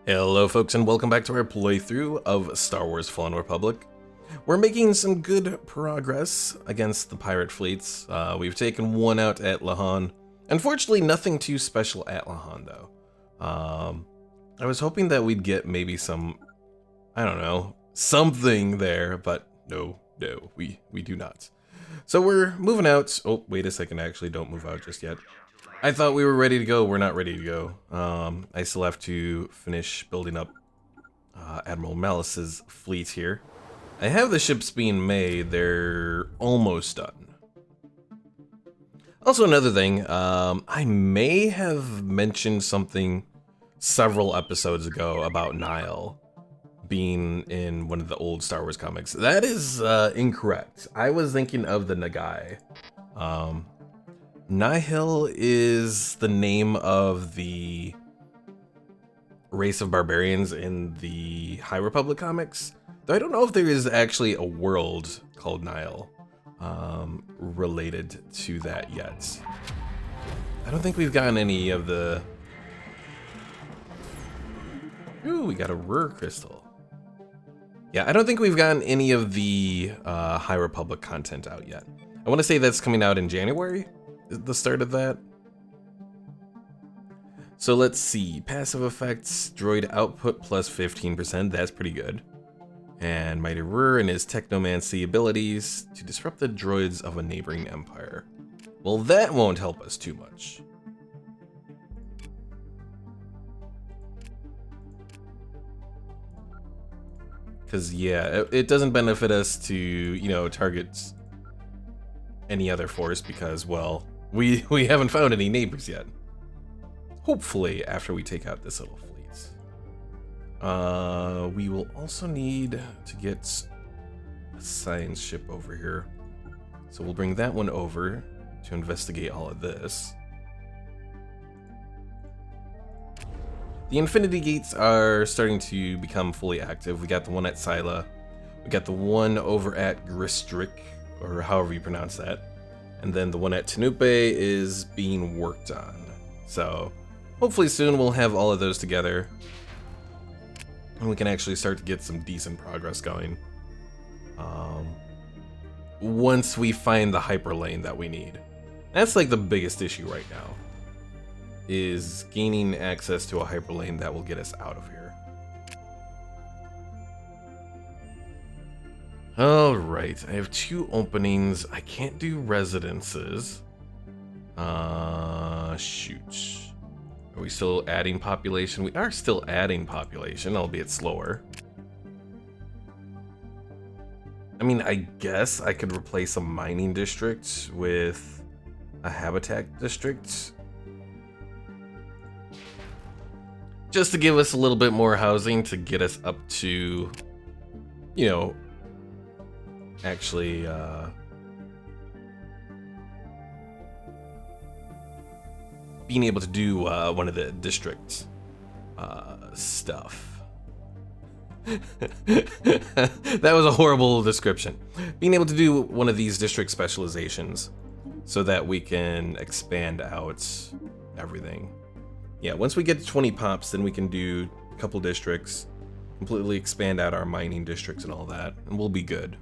Hello folks and welcome back to our playthrough of Star Wars Fallen Republic. We're making some good progress against the pirate fleets. We've taken one out at Lahan. Unfortunately, nothing too special at Lahan though. I was hoping that we'd get maybe some, I don't know, something there, but no, we do not. So we're moving out. Oh, wait a second, actually don't move out just yet. I thought we were ready to go. We're not ready to go. I still have to finish building up Admiral Malice's fleet here. I have the ships being made. They're almost done. Also, another thing, I may have mentioned something several episodes ago about Nile being in one of the old Star Wars comics. That is incorrect. I was thinking of the Nagai. Nihil is the name of the race of barbarians in the High Republic comics. Though I don't know if there is actually a world called Nile related to that yet. I don't think we've gotten any of the... Ooh, we got a rare crystal. Yeah, I don't think we've gotten any of the High Republic content out yet. I want to say that's coming out in January. The start of that. So let's see, passive effects, droid output plus 15%, that's pretty good. And Mighty Rur and his technomancy abilities to disrupt the droids of a neighboring empire. Well, that won't help us too much. Because yeah, it doesn't benefit us to, you know, target any other force because, well, we haven't found any neighbors yet. Hopefully, after we take out this little fleet. We will also need to get a science ship over here. So we'll bring that one over to investigate all of this. The Infinity Gates are starting to become fully active. We got the one at Sila. We got the one over at Gristrick, or however you pronounce that. And then the one at Tanupe is being worked on. So hopefully soon we'll have all of those together. And we can actually start to get some decent progress going. Once we find the hyperlane that we need. That's like the biggest issue right now. Is gaining access to a hyperlane that will get us out of here. Alright, I have 2 openings. I can't do residences. Shoot. Are we still adding population? We are still adding population, albeit slower. I mean, I guess I could replace a mining district with a habitat district. Just to give us a little bit more housing to get us up to, you know, actually, being able to do one of the district stuff. That was a horrible description. Being able to do one of these district specializations so that we can expand out everything. Yeah, once we get to 20 pops, then we can do a couple districts, completely expand out our mining districts and all that, and we'll be good.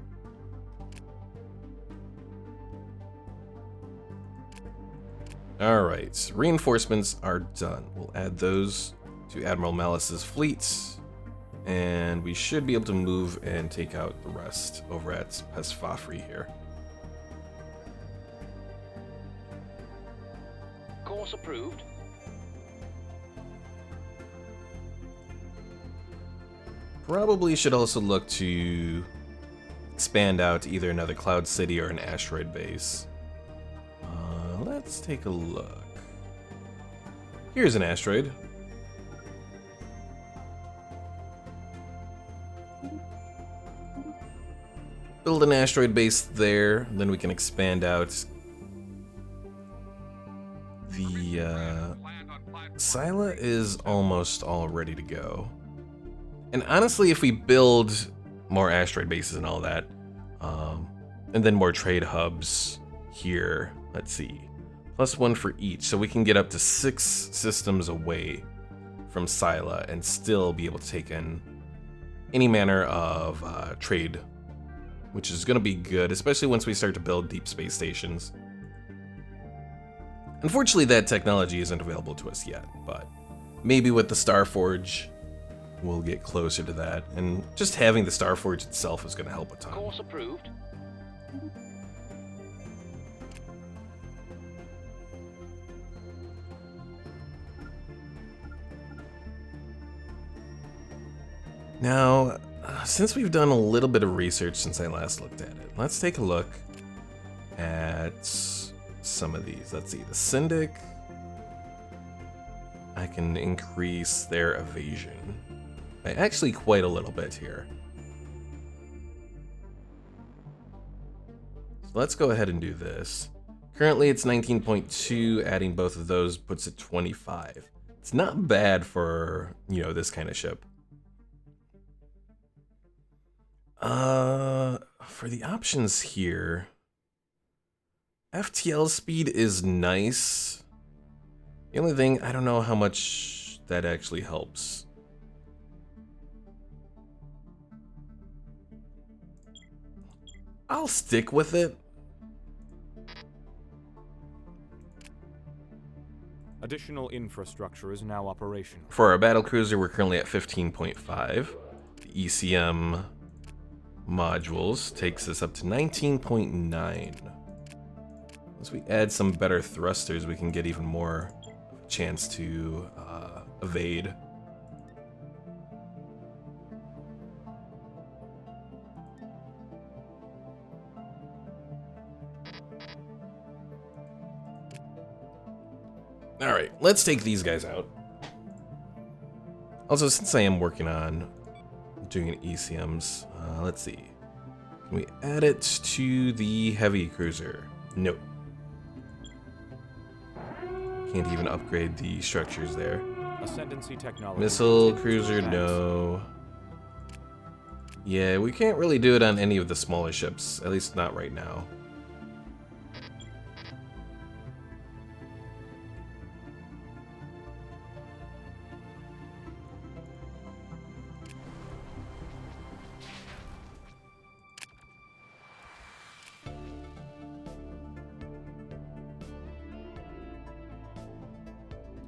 Alright, reinforcements are done. We'll add those to Admiral Malice's fleets, and we should be able to move and take out the rest over at Pesfafri here. Course approved. Probably should also look to expand out either another Cloud City or an asteroid base. Let's take a look. Here's an asteroid. Build an asteroid base there, then we can expand out. The Sila is almost all ready to go. And honestly, if we build more asteroid bases and all that, and then more trade hubs here, let's see, +1 for each, so we can get up to 6 systems away from Scylla and still be able to take in any manner of trade, which is going to be good, especially once we start to build deep space stations. Unfortunately, that technology isn't available to us yet, but maybe with the Starforge, we'll get closer to that. And just having the Starforge itself is going to help a ton. Course approved. Now, since we've done a little bit of research since I last looked at it, let's take a look at some of these. Let's see, the Syndic. I can increase their evasion by actually quite a little bit here. So let's go ahead and do this. Currently it's 19.2, adding both of those puts it 25. It's not bad for, you know, this kind of ship. For the options here, FTL speed is nice. The only thing, I don't know how much that actually helps. I'll stick with it. Additional infrastructure is now operational. For our battlecruiser, we're currently at 15.5. The ECM modules takes us up to 19.9. As we add some better thrusters, we can get even more of a chance to evade. Alright, let's take these guys out. Also, since I am working on doing ECMs, let's see. Can we add it to the heavy cruiser? Nope. Can't even upgrade the structures there. Ascendancy technology. Missile cruiser, no. Yeah, we can't really do it on any of the smaller ships, at least not right now.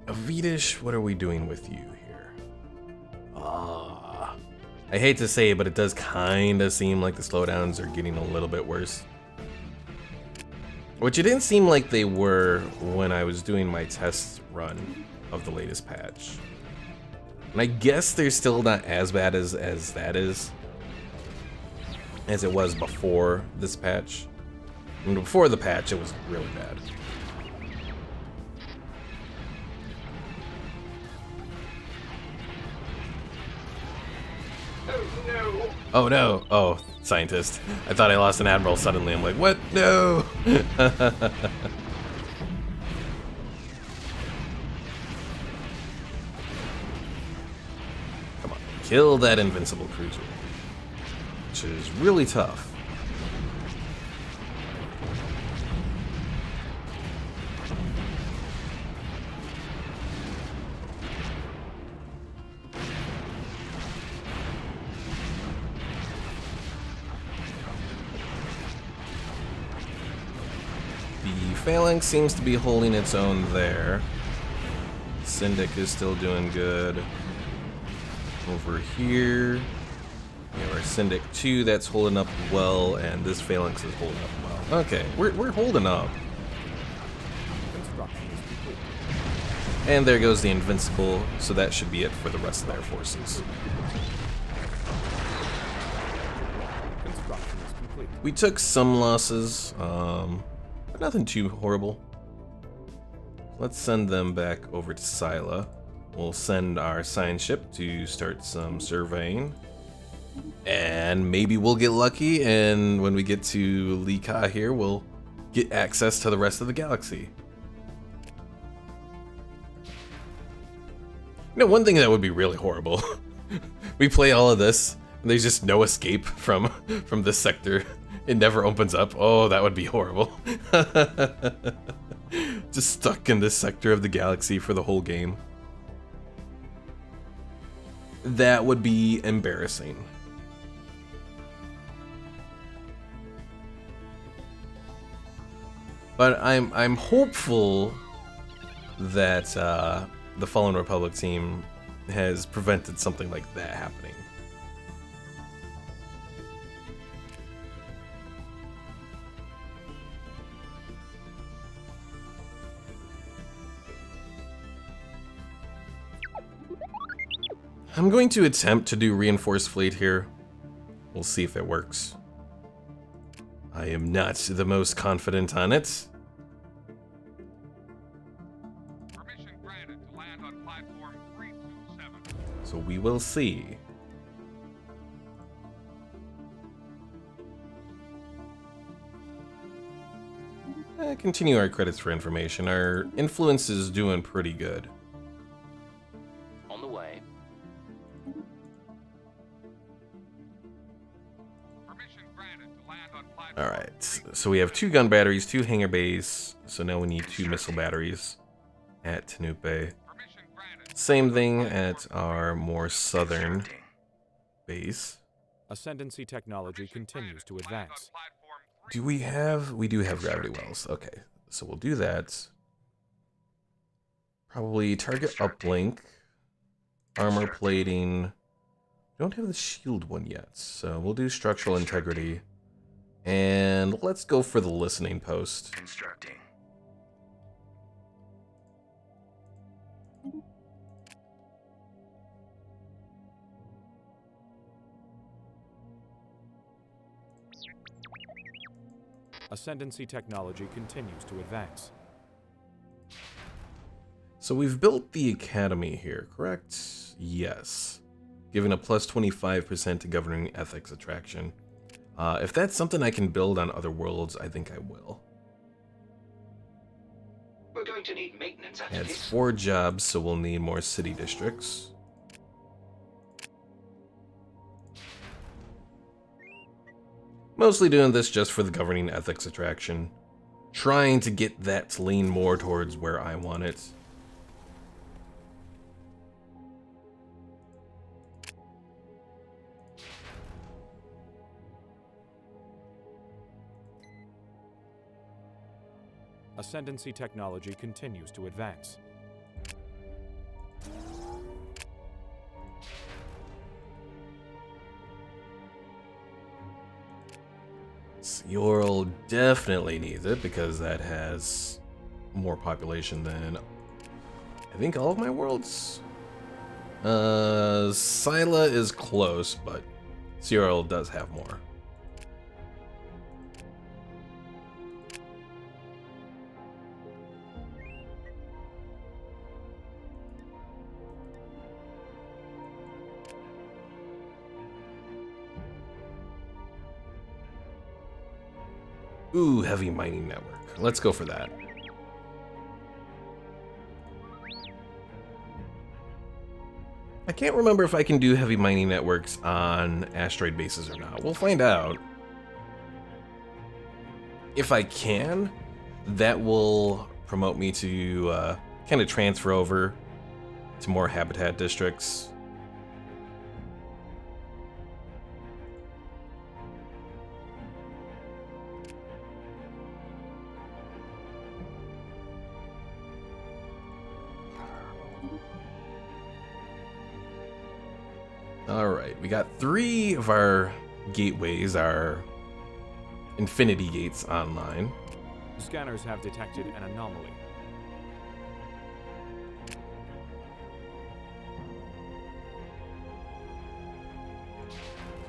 Avitish, what are we doing with you here? I hate to say it, but it does kind of seem like the slowdowns are getting a little bit worse. Which it didn't seem like they were when I was doing my test run of the latest patch. And I guess they're still not as bad as that is. As it was before this patch. And before the patch, it was really bad. Oh no! Oh, scientist. I thought I lost an admiral suddenly. I'm like, what? No! Come on. Kill that invincible cruiser. Which is really tough. Phalanx seems to be holding its own there. Syndic is still doing good. Over here, we have our Syndic 2 that's holding up well, and this Phalanx is holding up well. Okay, we're holding up. Construction is complete. And there goes the Invincible, so that should be it for the rest of their forces. Construction is complete. We took some losses, but nothing too horrible. Let's send them back over to Scylla. We'll send our science ship to start some surveying. And maybe we'll get lucky, and when we get to Lee Ka here, we'll get access to the rest of the galaxy. You know, one thing that would be really horrible. We play all of this, and there's just no escape from this sector. It never opens up. Oh, that would be horrible. Just stuck in this sector of the galaxy for the whole game. that would be embarrassing. But I'm hopeful that the Fallen Republic team has prevented something like that happening. I'm going to attempt to do reinforced fleet here. We'll see if it works. I am not the most confident on it. Permission granted to land on platform 327. So we will see. Continue our credits for information. Our influence is doing pretty good. On the way. Permission granted to land on platform. Alright, so we have 2 gun batteries, 2 hangar bays, so now we need 2 missile batteries at Tanupe. Permission granted. Same thing at our more southern base. Ascendancy technology continues to advance. Do we have... we do have gravity wells. Okay, so we'll do that. Probably target uplink, armor plating. We don't have the shield one yet, so we'll do structural integrity. And let's go for the listening post. Constructing. Ascendancy technology continues to advance. So we've built the academy here, correct? Yes. Given a plus 25% to governing ethics attraction. If that's something I can build on other worlds, I think I will. We're going to need maintenance after Adds this. 4 jobs, so we'll need more city districts. Mostly doing this just for the governing ethics attraction. Trying to get that to lean more towards where I want it. Ascendancy technology continues to advance. Yorl definitely needs it because that has more population than I think all of my worlds. Scylla is close, but Yorl does have more. Ooh, heavy mining network. Let's go for that. I can't remember if I can do heavy mining networks on asteroid bases or not. We'll find out. If I can, that will promote me to kind of transfer over to more habitat districts. Alright, we got 3 of our gateways, our infinity gates online. Scanners have detected an anomaly.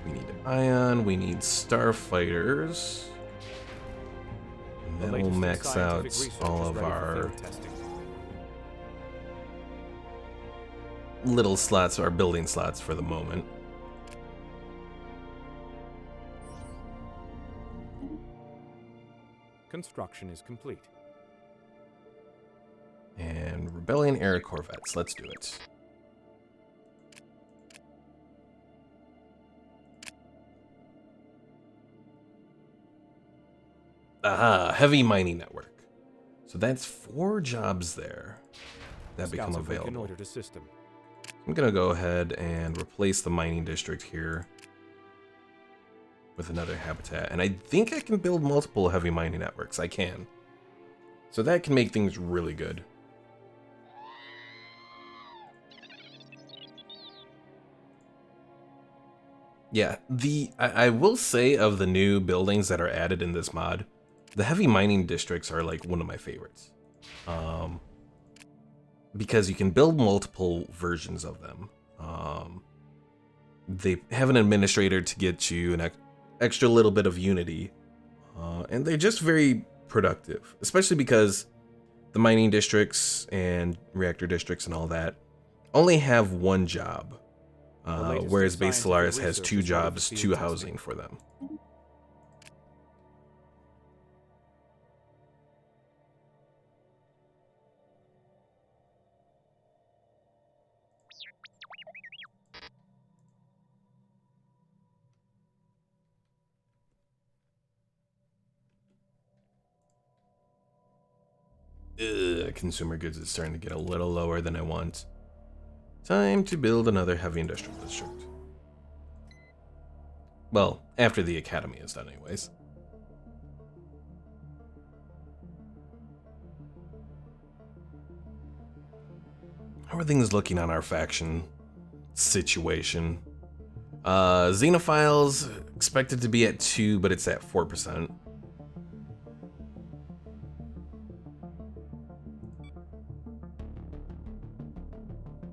We need ion, we need starfighters. And The then we'll latest in max scientific out research all is of ready for our field testing. little slots, our building slots for the moment. Construction is complete. And Rebellion Era Corvettes, let's do it. Aha, heavy mining network. So that's 4 jobs there that become Scouts have available. reconnoitered a system. I'm gonna go ahead and replace the mining district here with another habitat. And I think I can build multiple heavy mining networks. I can. So that can make things really good. Yeah, I will say of the new buildings that are added in this mod, the heavy mining districts are like one of my favorites. Because you can build multiple versions of them. They have an administrator to get you an extra little bit of unity. And they're just very productive, especially because the mining districts and reactor districts and all that only have one job. Whereas base Stellaris has 2 jobs, 2 housing for them. Consumer goods is starting to get a little lower than I want. Time to build another heavy industrial district. Well, after the academy is done anyways. How are things looking on our faction situation? Xenophiles expected to be at 2, but it's at 4%.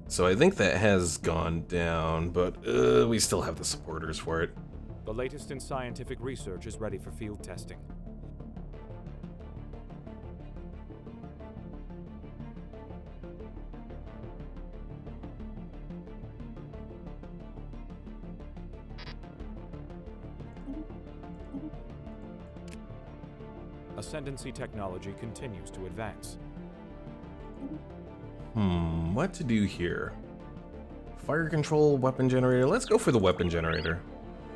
So I think that has gone down, but we still have the supporters for it. The latest in scientific research is ready for field testing. Ascendancy technology continues to advance. What to do here? Fire control, weapon generator. Let's go for the weapon generator.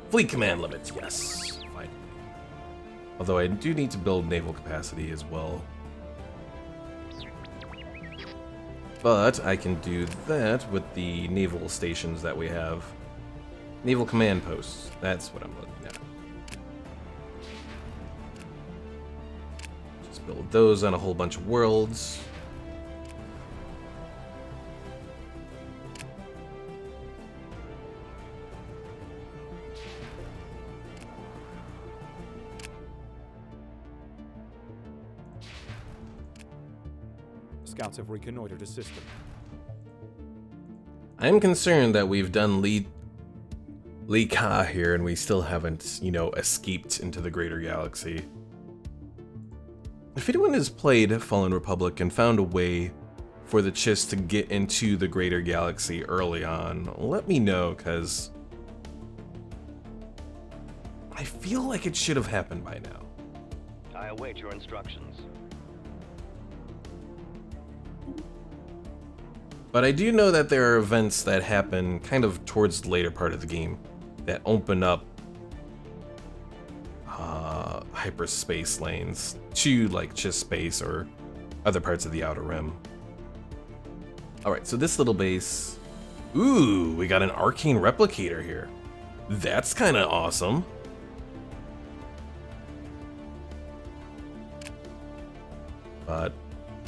Fleet command limits, yes. Fine. Although I do need to build naval capacity as well. But I can do that with the naval stations that we have. Naval command posts. That's what I'm looking at. Just build those on a whole bunch of worlds. Scouts have reconnoitered a system. I'm concerned that we've done Lee Ka here and we still haven't, you know, escaped into the greater galaxy. If anyone has played Fallen Republic and found a way for the Chiss to get into the greater galaxy early on, let me know, because I feel like it should have happened by now. I await your instructions. But I do know that there are events that happen kind of towards the later part of the game that open up hyperspace lanes to like Chiss space or other parts of the Outer Rim. Alright, so this little base... Ooh, we got an arcane replicator here. That's kind of awesome. But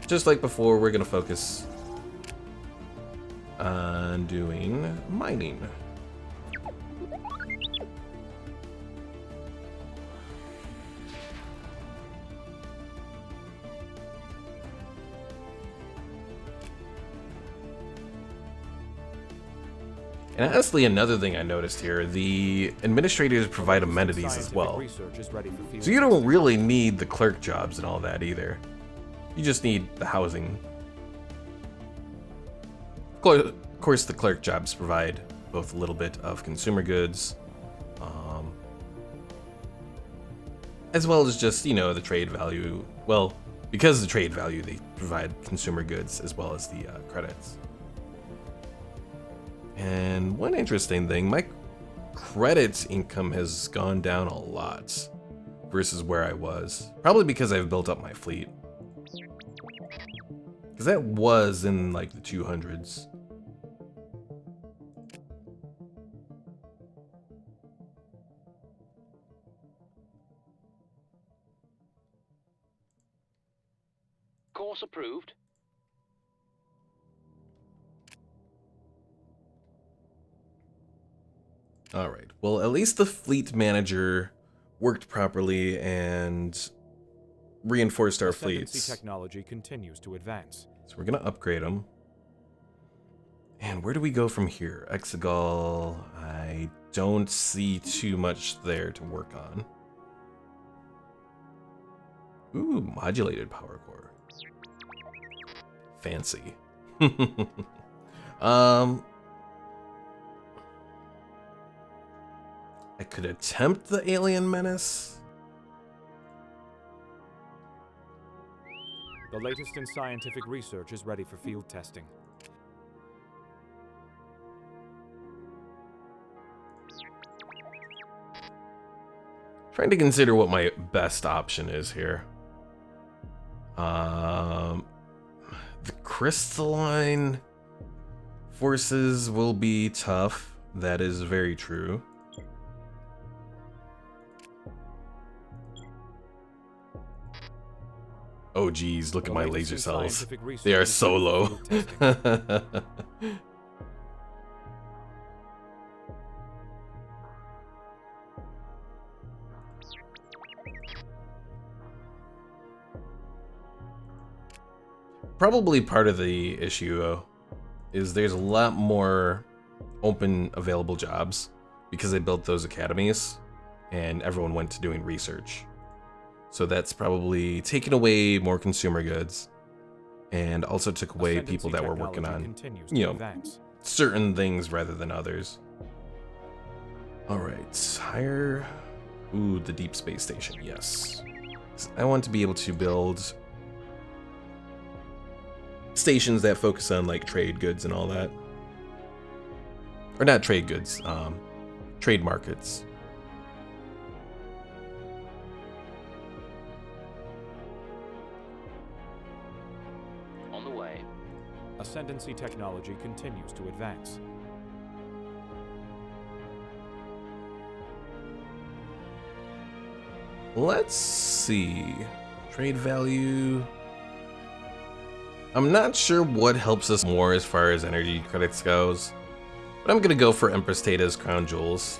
just like before, we're going to focus on doing mining. And honestly, another thing I noticed here, the administrators provide amenities as well. So you don't really need the clerk jobs and all that either. You just need the housing. Of course, the clerk jobs provide both a little bit of consumer goods, as well as just, you know, the trade value. Well, because of the trade value, they provide consumer goods as well as the credits. And one interesting thing, my credits income has gone down a lot versus where I was. Probably because I've built up my fleet. Because that was in like the 200s. Course approved. Alright, well, at least the fleet manager worked properly and reinforced our Ascendancy fleets. technology continues to advance. So we're gonna upgrade them. And where do we go from here? Exegol, I don't see too much there to work on. Ooh, modulated power core. Fancy. I could attempt the alien menace. The latest in scientific research is ready for field testing. Trying to consider what my best option is here. The crystalline forces will be tough. That is very true. Oh geez, look at my laser cells. They are so low. Probably part of the issue, though, is there's a lot more open available jobs because they built those academies and everyone went to doing research. So that's probably taken away more consumer goods and also took away people that were working on, you know, certain things rather than others. All right, higher. Ooh, the deep space station, yes. I want to be able to build stations that focus on like trade goods and all that. Or not trade goods, trade markets. On the way. Ascendancy technology continues to advance. Let's see. Trade value. I'm not sure what helps us more as far as energy credits goes, but I'm gonna go for Empress Theta's Crown Jewels.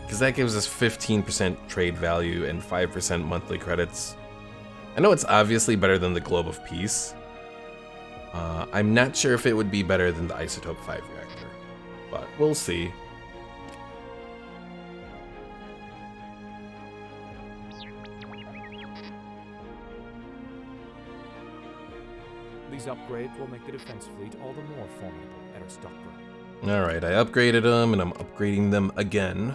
Because that gives us 15% trade value and 5% monthly credits. I know it's obviously better than the Globe of Peace. I'm not sure if it would be better than the Isotope 5 reactor, but we'll see. These upgrades will make the defense fleet all the more formidable at Arstotzka. Alright, I upgraded them and I'm upgrading them again.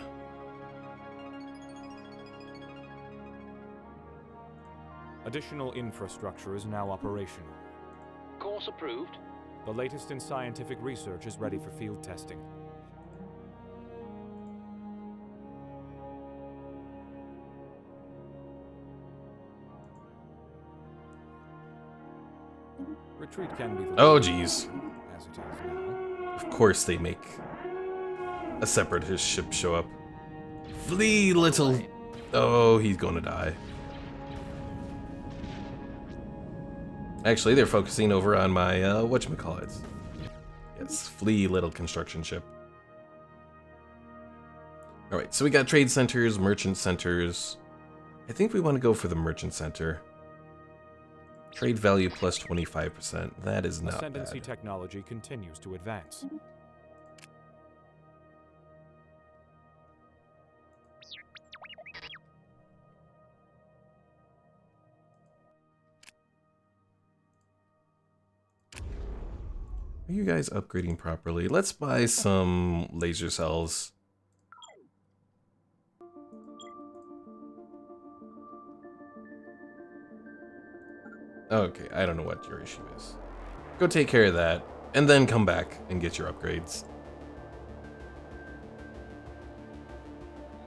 Additional infrastructure is now operational. Course approved. The latest in scientific research is ready for field testing. Retreat can be the Oh, geez. as it is now. Of course they make a separatist ship show up. Flee, little... Oh, he's gonna die. Actually, they're focusing over on my, whatchamacallit. Yes, flee, little construction ship. Alright, so we got trade centers, merchant centers. I think we want to go for the merchant center. Trade value plus 25%. That is not Ascendancy bad. technology continues to advance. Are you guys upgrading properly? Let's buy some laser cells. Okay, I don't know what your issue is. Go take care of that, and then come back and get your upgrades.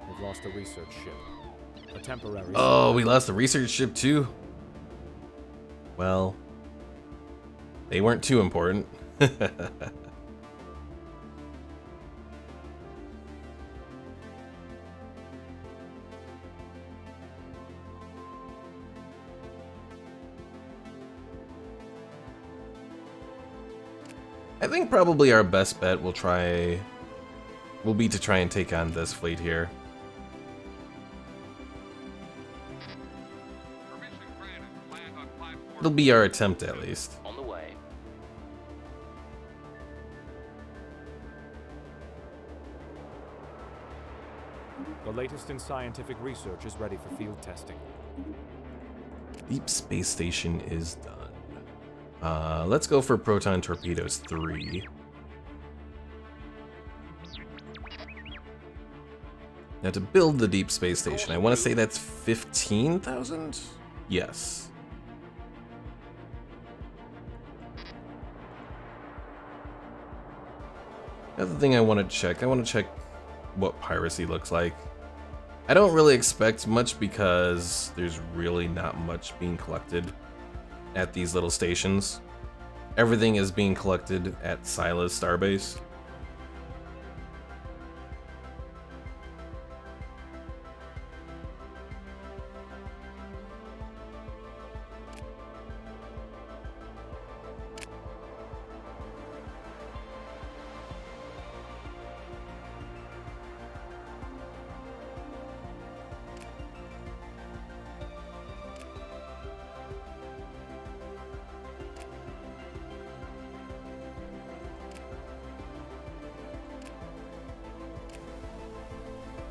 We've lost a research ship. A temporary... Oh, we lost the research ship too? Well, they weren't too important. I think probably our best bet will be to try and take on this fleet here. Permission granted to land on platform. It'll be our attempt at least. On the way. The latest in scientific research is ready for field testing. Deep space station is done. Let's go for proton torpedoes 3. Now to build the deep space station, I want to say that's 15,000? Yes. Another thing I want to check what piracy looks like. I don't really expect much because there's really not much being collected at these little stations. Everything is being collected at Sila's starbase.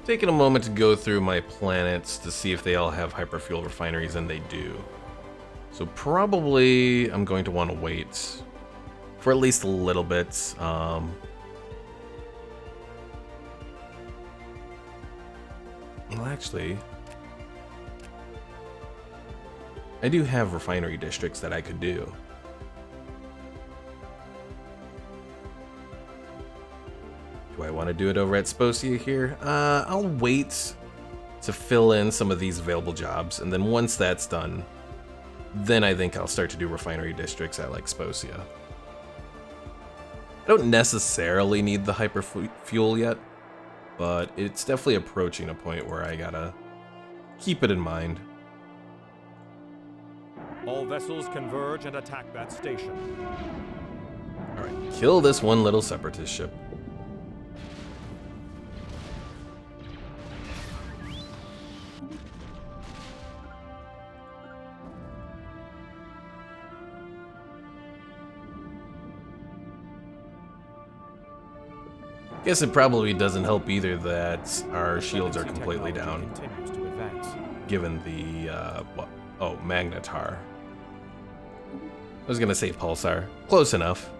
Taking a moment to go through my planets to see if they all have hyperfuel refineries, and they do. So probably I'm going to want to wait for at least a little bit. Well, actually, I do have refinery districts that I could do. Do I want to do it over at Sposia here? I'll wait to fill in some of these available jobs, and then once that's done, then I think I'll start to do refinery districts at like Sposia. I don't necessarily need the hyperfuel yet, but it's definitely approaching a point where I gotta keep it in mind. All vessels converge and attack that station. Alright, kill this one little separatist ship. Guess it probably doesn't help either that our shields are completely down, Continues to advance. given the, Magnetar. I was gonna say Pulsar. Close enough.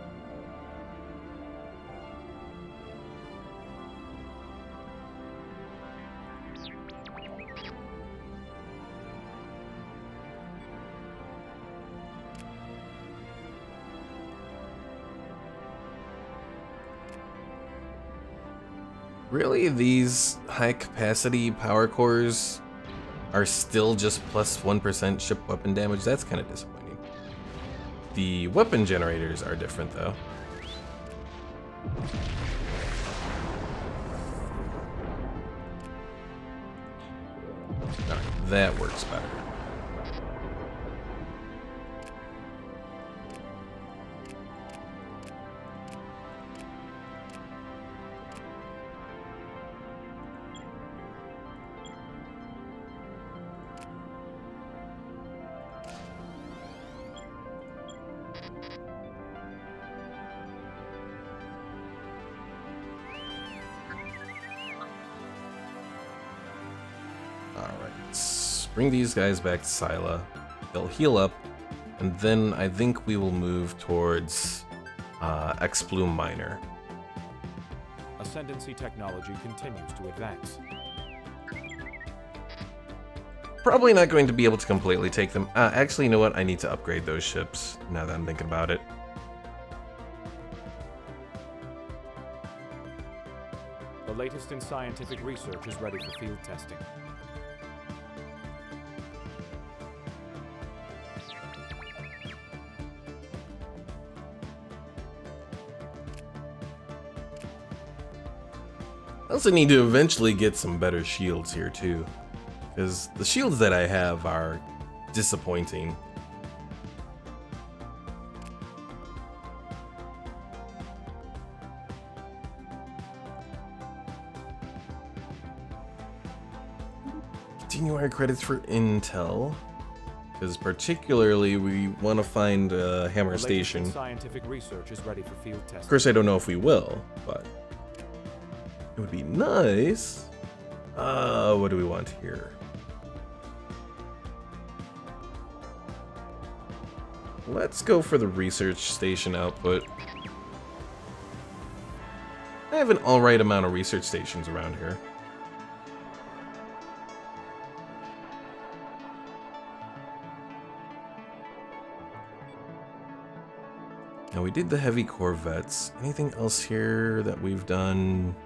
Really, these high-capacity power cores are still just plus 1% ship weapon damage? That's kind of disappointing. The weapon generators are different, though. Alright, that works better. Alright, bring these guys back to Sila. They'll heal up, and then I think we will move towards X-Plume Minor. Ascendancy technology continues to advance. Probably not going to be able to completely take them. Actually, you know what? I need to upgrade those ships, now that I'm thinking about it. The latest in scientific research is ready for field testing. I also need to eventually get some better shields here too, because the shields that I have are disappointing. continue our credits for intel, because particularly we want to find a hammer The latest station. in scientific research is ready for field testing. Of course, I don't know if we will, but it would be nice. What do we want here? Let's go for the research station output. I have an alright amount of research stations around here. Now we did the heavy corvettes. Anything else here that we've done?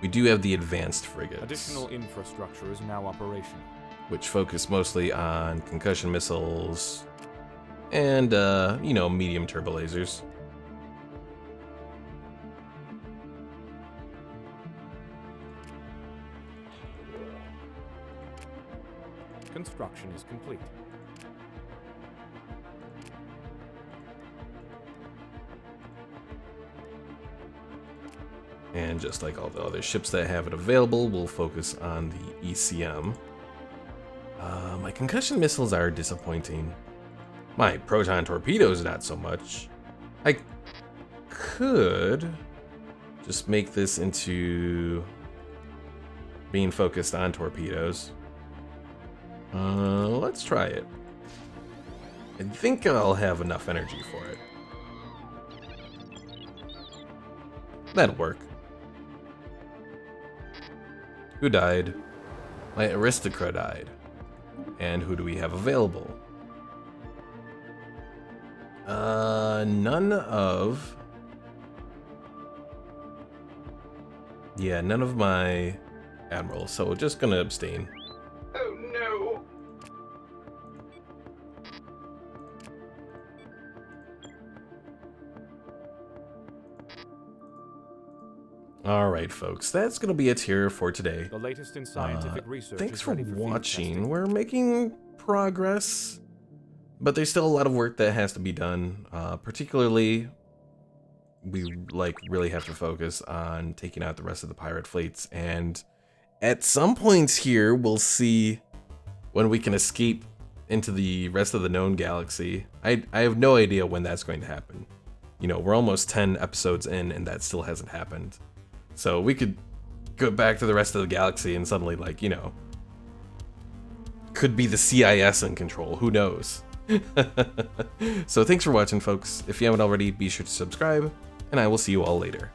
We do have the advanced frigates, Additional infrastructure is now operational. which focus mostly on concussion missiles and, you know, medium turbo lasers. Construction is complete. And just like all the other ships that have it available, we'll focus on the ECM. My concussion missiles are disappointing. My proton torpedoes, not so much. I could just make this into being focused on torpedoes. Let's try it. I think I'll have enough energy for it. That'll work. Who died? My aristocrat died. And who do we have available? None of... Yeah, none of my admirals, so we're just gonna abstain. Oh no! Alright, folks, that's gonna be it here for today. The latest in scientific research Thanks is for ready for field watching. testing. We're making progress, but there's still a lot of work that has to be done. Particularly, we really have to focus on taking out the rest of the pirate fleets, and at some points here, we'll see when we can escape into the rest of the known galaxy. I have no idea when that's going to happen. You know, we're almost 10 episodes in, and that still hasn't happened. So we could go back to the rest of the galaxy and suddenly, like, you know, could be the CIS in control, who knows? So thanks for watching, folks. If you haven't already, be sure to subscribe, and I will see you all later.